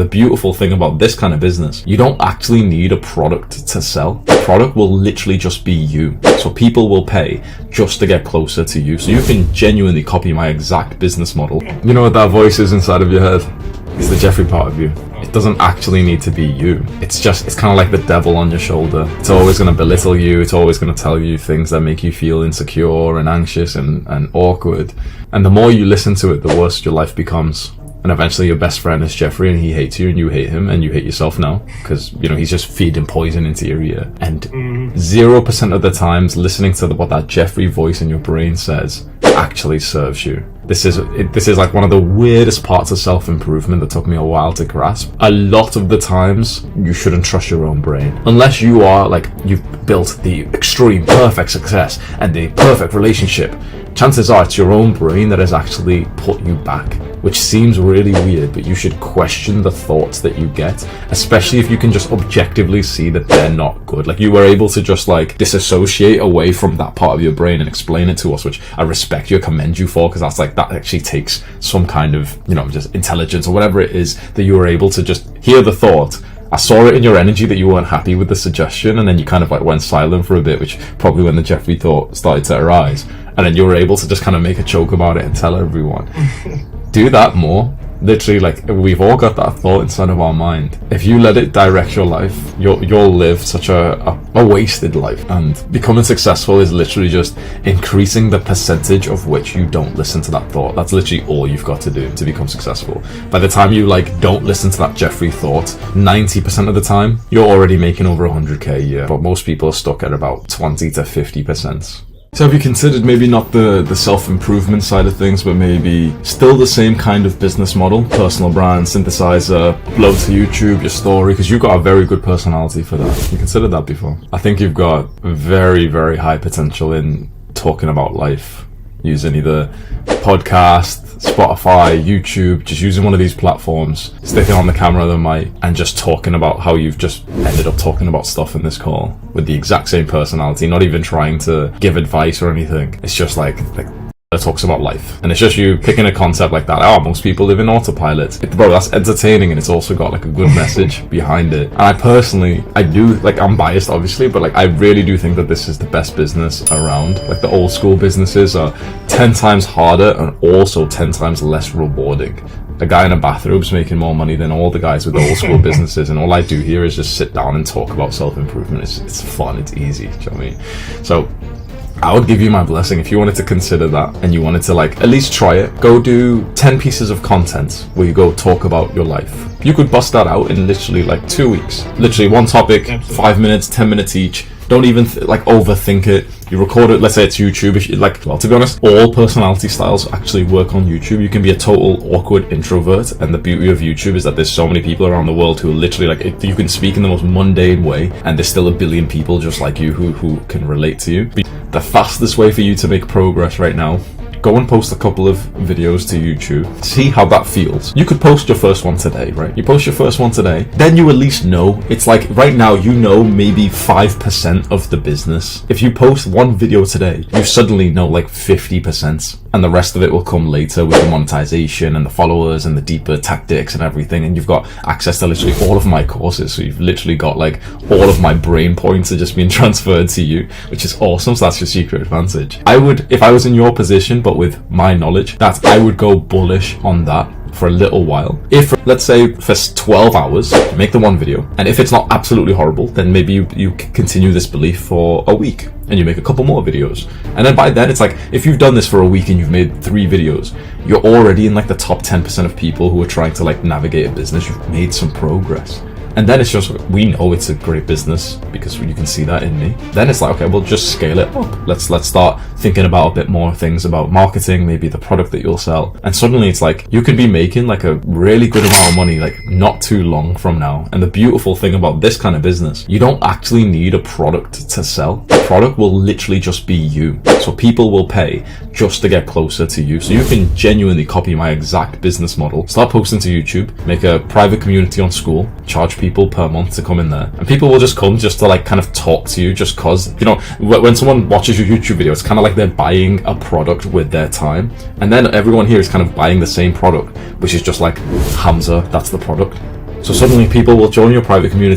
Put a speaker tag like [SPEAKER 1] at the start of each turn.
[SPEAKER 1] The beautiful thing about this kind of business, you don't actually need a product to sell. The product will literally just be you. So people will pay just to get closer to you. So you can genuinely copy my exact business model. You know what that voice is inside of your head? It's the Jeffrey part of you. It doesn't actually need to be you. It's kind of like the devil on your shoulder. It's always going to belittle you. It's always going to tell you things that make you feel insecure and anxious and awkward. And the more you listen to it, the worse your life becomes. And eventually your best friend is Jeffrey, and he hates you and you hate him and you hate yourself now because, you know, he's just feeding poison into your ear. And 0% of the times listening to what that Jeffrey voice in your brain says actually serves you. This is like one of the weirdest parts of self-improvement that took me a while to grasp. A lot of the times you shouldn't trust your own brain unless you are like, you've built the extreme perfect success and the perfect relationship. Chances are it's your own brain that has actually put you back, which seems really weird, but you should question the thoughts that you get, especially if you can just objectively see that they're not good. Like, you were able to just like disassociate away from that part of your brain and explain it to us, which I respect you, commend you for, because that actually takes some kind of, you know, just intelligence or whatever it is that you were able to just hear the thought. I saw it in your energy that you weren't happy with the suggestion, and then you kind of like went silent for a bit, which probably when the Jeffrey thought started to arise, and then you were able to just kind of make a joke about it and tell everyone. Do that more. Literally, like, we've all got that thought inside of our mind. If you let it direct your life, you'll live such a wasted life. And becoming successful is literally just increasing the percentage of which you don't listen to that thought. That's literally all you've got to do to become successful. By the time you like don't listen to that Jeffrey thought, 90% of the time you're already making over 100k a year. But most people are stuck at about 20 to 50%. So have you considered maybe not the self-improvement side of things, but maybe still the same kind of business model? Personal brand, synthesizer, upload to YouTube, your story, because you've got a very good personality for that. Have you considered that before? I think you've got very, very high potential in talking about life, using either podcast, Spotify, YouTube, just using one of these platforms, sticking on the camera, the mic, and just talking about how you've just ended up talking about stuff in this call with the exact same personality, not even trying to give advice or anything. It's just like it talks about life, and it's just you picking a concept like that. Oh, most people live in autopilot. Bro, that's entertaining, and it's also got like a good message behind it. And I do, like, I'm biased obviously, but like I really do think that this is the best business around. Like, the old school businesses are 10 times harder and also 10 times less rewarding. A guy in a bathrobe's making more money than all the guys with the old school businesses, and all I do here is just sit down and talk about self-improvement. It's fun, it's easy, do you know what I mean? So I would give you my blessing if you wanted to consider that and you wanted to like at least try it. Go do 10 pieces of content where you go talk about your life. You could bust that out in literally like 2 weeks. Literally one topic, absolutely. 5 minutes, 10 minutes each. Don't even overthink it. You record it, let's say it's YouTube. If you, well, to be honest, all personality styles actually work on YouTube. You can be a total awkward introvert, and the beauty of YouTube is that there's so many people around the world who are literally like, you can speak in the most mundane way, and there's still a billion people just like you who can relate to you. The fastest way for you to make progress right now, go and post a couple of videos to YouTube. See how that feels. You could post your first one today, right? You post your first one today, then you at least know. It's like right now you know maybe 5% of the business. If you post one video today, you suddenly know like 50%. And the rest of it will come later with the monetization and the followers and the deeper tactics and everything. And you've got access to literally all of my courses. So you've literally got like all of my brain points are just being transferred to you, which is awesome. So that's your secret advantage. I would, if I was in your position, but with my knowledge, that I would go bullish on that for a little while. If, let's say, for 12 hours, make the one video, and if it's not absolutely horrible, then maybe you continue this belief for a week, and you make a couple more videos. And then by then, it's like, if you've done this for a week and you've made 3 videos, you're already in like the top 10% of people who are trying to like navigate a business. You've made some progress. And then it's just, we know it's a great business because you can see that in me. Then it's like, okay, we'll just scale it up. Let's start thinking about a bit more things about marketing, maybe the product that you'll sell. And suddenly it's like, you could be making like a really good amount of money, like not too long from now. And the beautiful thing about this kind of business, you don't actually need a product to sell. The product will literally just be you. So people will pay just to get closer to you. So you can genuinely copy my exact business model. Start posting to YouTube, make a private community on School, charge people per month to come in there, and people will just come just to like kind of talk to you, just cause, you know, when someone watches your YouTube video, it's kind of like they're buying a product with their time. And then everyone here is kind of buying the same product, which is just like Hamza, that's the product. So suddenly people will join your private community